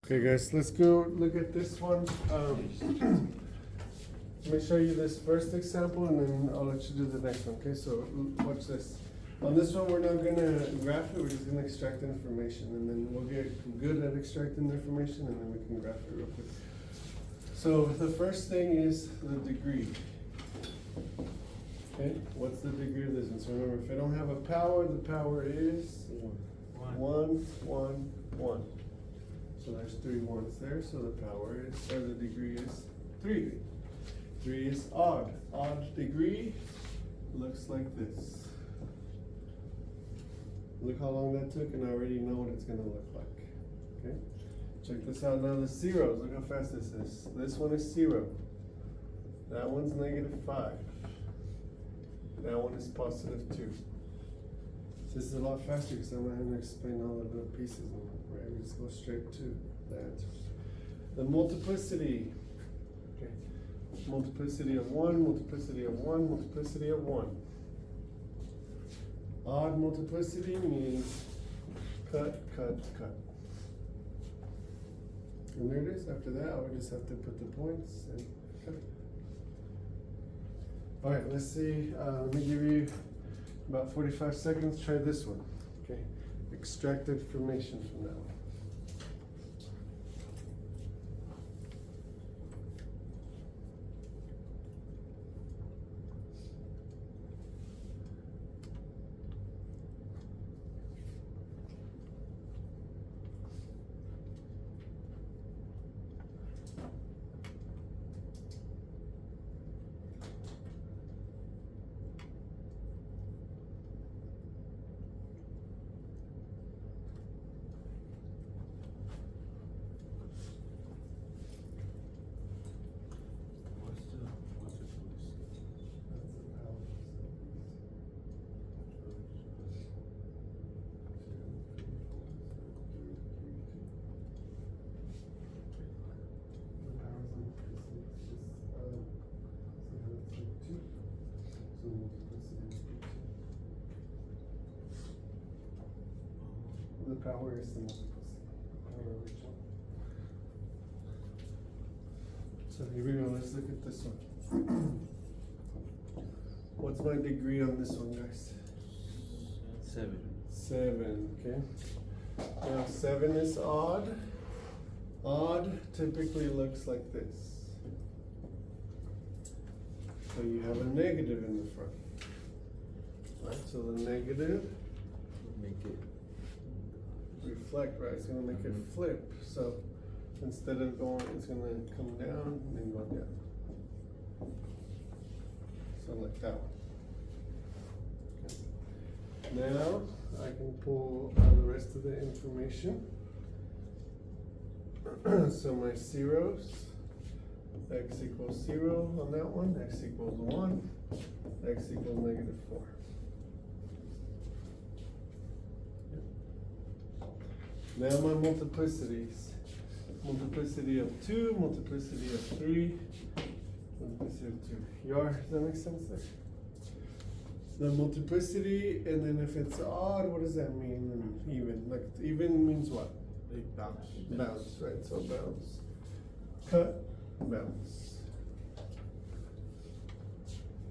Okay guys, let's go look at this one. Let me show you this first example and then I'll let you do the next one. Okay, so watch this. On this one we're not gonna graph it, we're just gonna extract information and then we'll get good at extracting the information and then we can graph it real quick. So the first thing is the degree. Okay, what's the degree of this one? So remember, if I don't have a power, the power is 1, 1, 1. So there's 3 ones there, so the power is, or the degree is 3. 3 is odd. Odd degree looks like this. Look how long that took, and I already know what it's going to look like. Okay? Check this out now, the zeros. Look how fast this is. This one is 0. That one's -5. That one is +2. This is a lot faster because I'm not going to explain all the little pieces. Right? We just go straight to the answers. The multiplicity. Okay. Multiplicity of 1, multiplicity of 1, multiplicity of 1. Odd multiplicity means cut, cut, cut. And there it is. After that, I would just have to put the points and cut it. All right, let's see. Let me give you about 45 seconds. Try this one. Okay, extract information from that one. The power is the multiplicity. So here we go, let's look at this one. What's my degree on this one, guys? 7. 7, okay. Now 7 is odd. Odd typically looks like this. So you have a negative in the front. Right, so the negative Make it reflect, right? It's gonna make it flip. So instead of going, it's gonna come down and then go down. So like that one. Okay. Now I can pull the rest of the information. So my zeros, x equals 0 on that one, x equals 1, x equals -4. Now my multiplicities. Multiplicity of 2, multiplicity of 3, multiplicity of 2. Does that make sense there? The multiplicity, and then if it's odd, what does that mean? And even. Like even means what? bounce. Bounce, right? So bounce. Cut, bounce.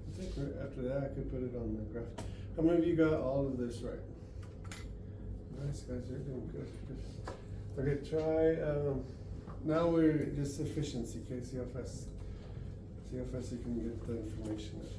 I think right after that I could put it on the graph. How many of you got all of this right? Nice guys, you're doing good. Okay, try. Now we're just efficiency. Okay, see how fast you can get the information out.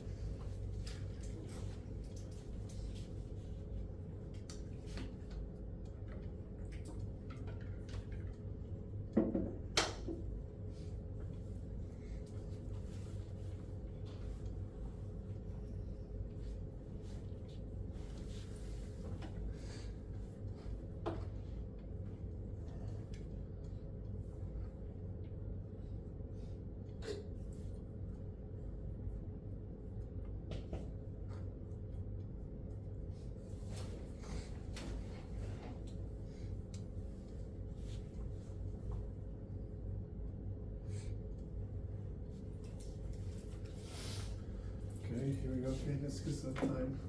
Here we go. Okay, just because of time.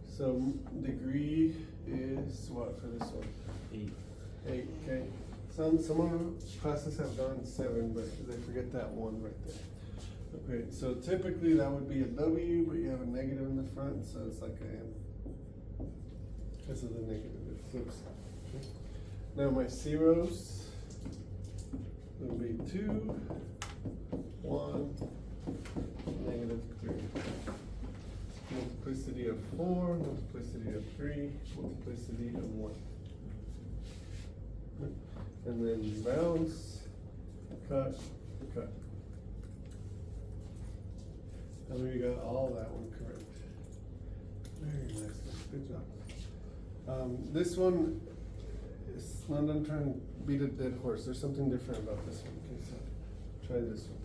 So degree is what for this one? 8. 8. Okay. Some of the classes have gone 7, but they forget that one right there. Okay, so typically that would be a W, but you have a negative in the front, so it's like a M. Because of the negative, it flips. Okay. Now my zeros will be 2, 1, -3. Multiplicity of 4, multiplicity of 3, multiplicity of 1. And then bounce, cut, cut. I mean, you got all that one correct. Very nice, good job. This one is not, I'm trying to beat a dead horse. There's something different about this one. Okay, so try this one.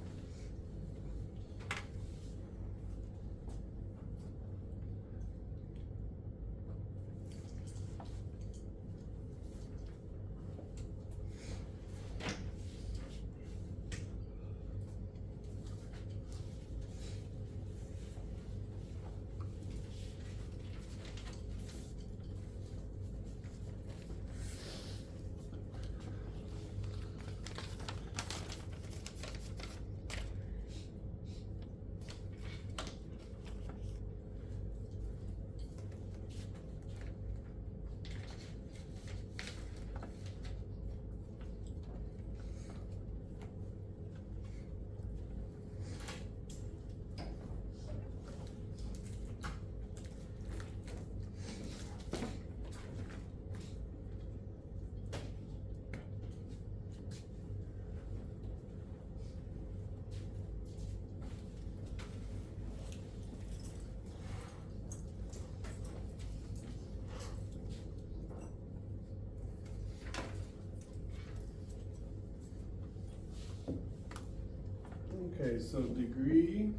Okay, so degree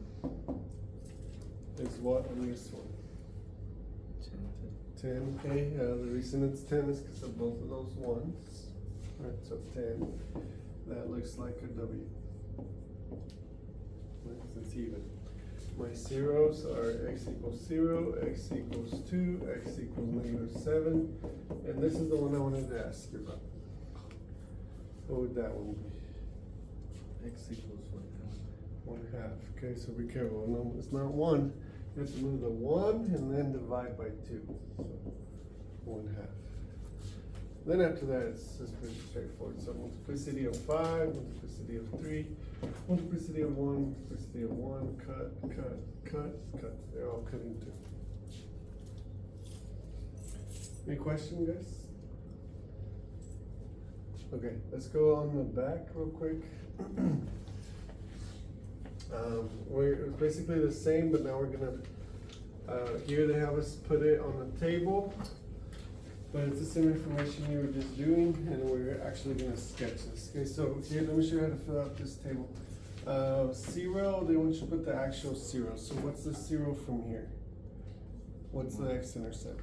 is what on this one? 10, okay, the reason it's 10 is because of both of those ones. Alright, so 10, that looks like a W. It's even. My zeros are x equals 0, x equals 2, x equals -7, and this is the one I wanted to ask you about. What would that one be? X equals 1/2. Okay, so be careful. No, it's not 1. You have to move the 1 and then divide by 2. So 1/2. Then after that, it's just pretty straightforward. So multiplicity of 5, multiplicity of 3, multiplicity of 1, multiplicity of 1, cut, cut, cut, cut. They're all cutting 2. Any question, guys? Okay, let's go on the back real quick. We're basically the same, but now we're gonna, here they have us put it on the table, but it's the same information you were just doing, and we're actually gonna sketch this. Okay, so here, let me show you how to fill out this table. 0, they want you to put the actual 0. So what's the 0 from here? What's the x-intercept?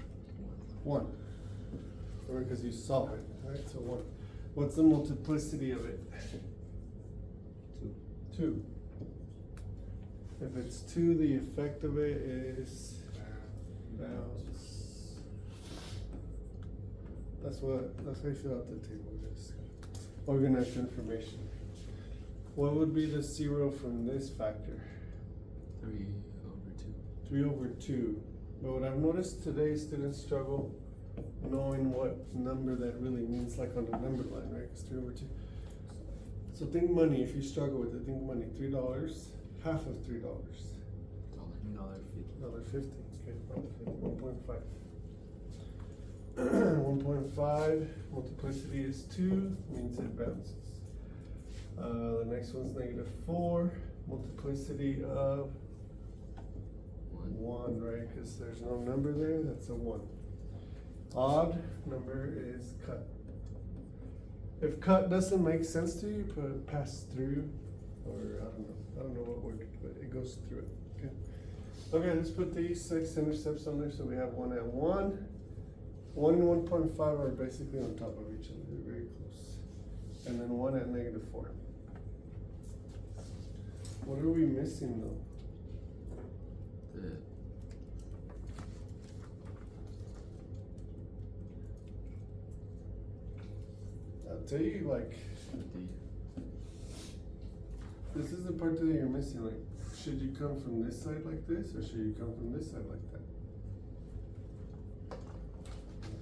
1. Or because you solve it, right? So 1. What's the multiplicity of it? 2. If it's 2, the effect of it is bounce. That's how you fill out the table. Just organize information. What would be the 0 from this factor? 3/2. 3/2. But what I've noticed today, students struggle knowing what number that really means, like on the number line, right? It's 3/2. So think money. If you struggle with it, think money. $3. Half of $3. $1.50. Okay, $1.50. 1.5. 1.5 multiplicity is 2, means it bounces. The next one's -4. Multiplicity of 1, right? Because there's no number there, that's a 1. Odd number is cut. If cut doesn't make sense to you, put pass through, or I don't know what word, but it goes through it. Okay. Okay, let's put these 6 intercepts on there. So we have 1 at 1. 1 and 1.5 are basically on top of each other. They're very close. And then 1 at -4. What are we missing though? tell you, like, D. this is the part that you're missing, like, should you come from this side like this, or should you come from this side like that?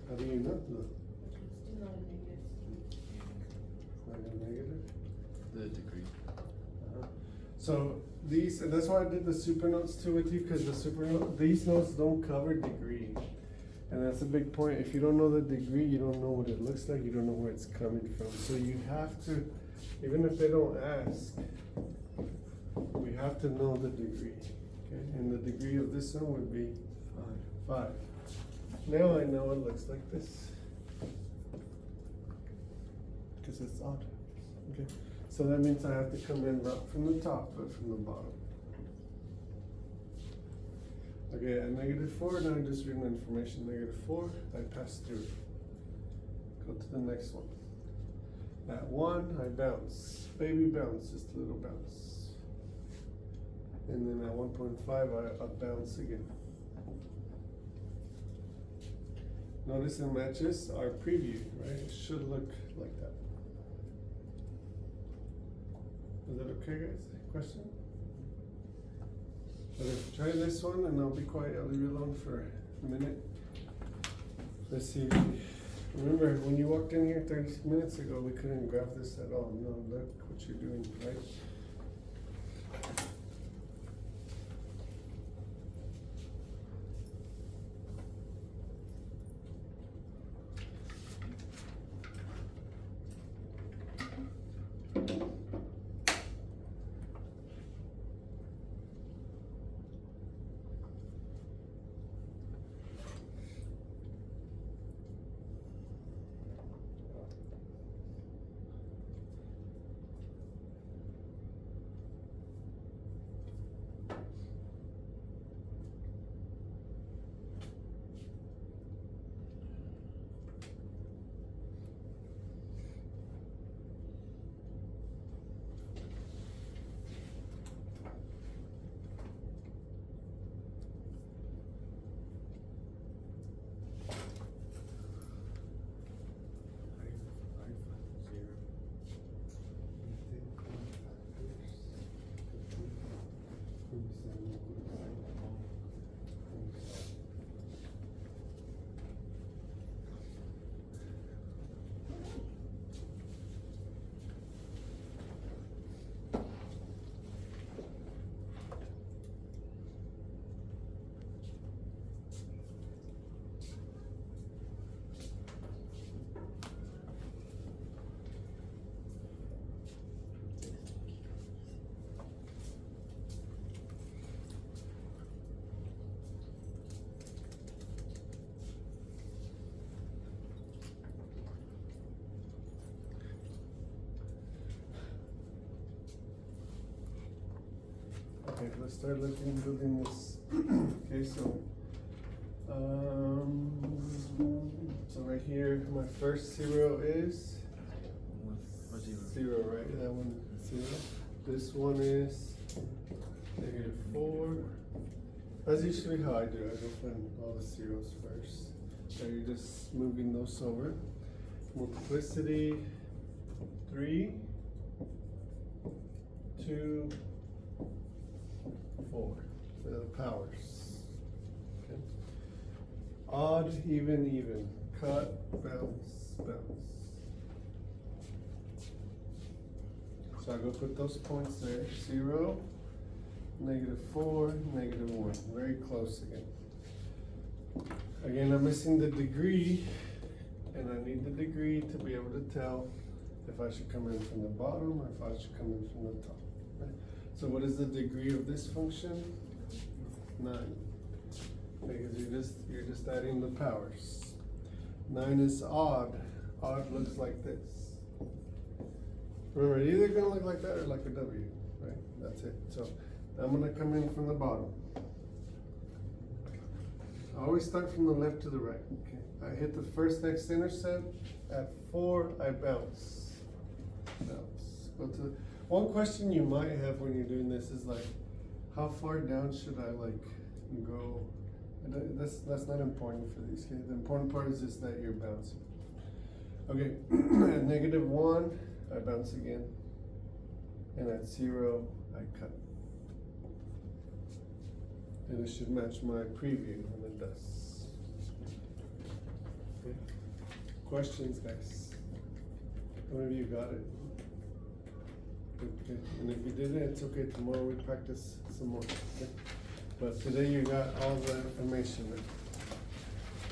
How do you know? Look. It's still not a negative. It's not a negative? The degree. So these, and that's why I did the super notes too with you, because the super note, these notes don't cover degree. And that's a big point. If you don't know the degree, you don't know what it looks like, you don't know where it's coming from. So you have to, even if they don't ask, we have to know the degree. Okay? And the degree of this one would be 5. Now I know it looks like this. Because it's odd. Okay? So that means I have to come in not from the top, but from the bottom. Okay, at -4, now I just read the information. -4, I pass through. Go to the next one. At 1, I bounce. Baby bounce, just a little bounce. And then at 1.5, I bounce again. Notice it matches our preview, right? It should look like that. Is that okay, guys? Question? Okay, try this one and I'll be quiet. I'll leave you alone for a minute. Let's see. Remember, when you walked in here 30 minutes ago, we couldn't graph this at all. No, look what you're doing, right? Okay, let's start building this. Okay, so right here, my first 0 is 0, right? That one 0. This one is -4. That's usually how I do it. I go find all the zeros first. So you're just moving those over. Multiplicity 3, 2, 4. The powers. Okay. Odd, even. Cut, bounce. So I go put those points there. 0, -4, -1. Very close again. Again, I'm missing the degree, and I need the degree to be able to tell if I should come in from the bottom or if I should come in from the top. Right? So what is the degree of this function? 9. Because you're just adding the powers. 9 is odd. Odd looks like this. Remember, it's either gonna look like that or like a W, right? That's it. So I'm gonna come in from the bottom. I always start from the left to the right. Okay. I hit the first next intercept. At 4, I bounce. Go to one question you might have when you're doing this is like, how far down should I like go? And that's not important for these. Okay? The important part is just that you're bouncing. Okay, at -1, I bounce again. And at 0, I cut. And it should match my preview, and it does. Okay. Questions, guys? How many of you got it? Okay, and if you didn't, it's okay, tomorrow we practice some more, okay? But today you got all the information.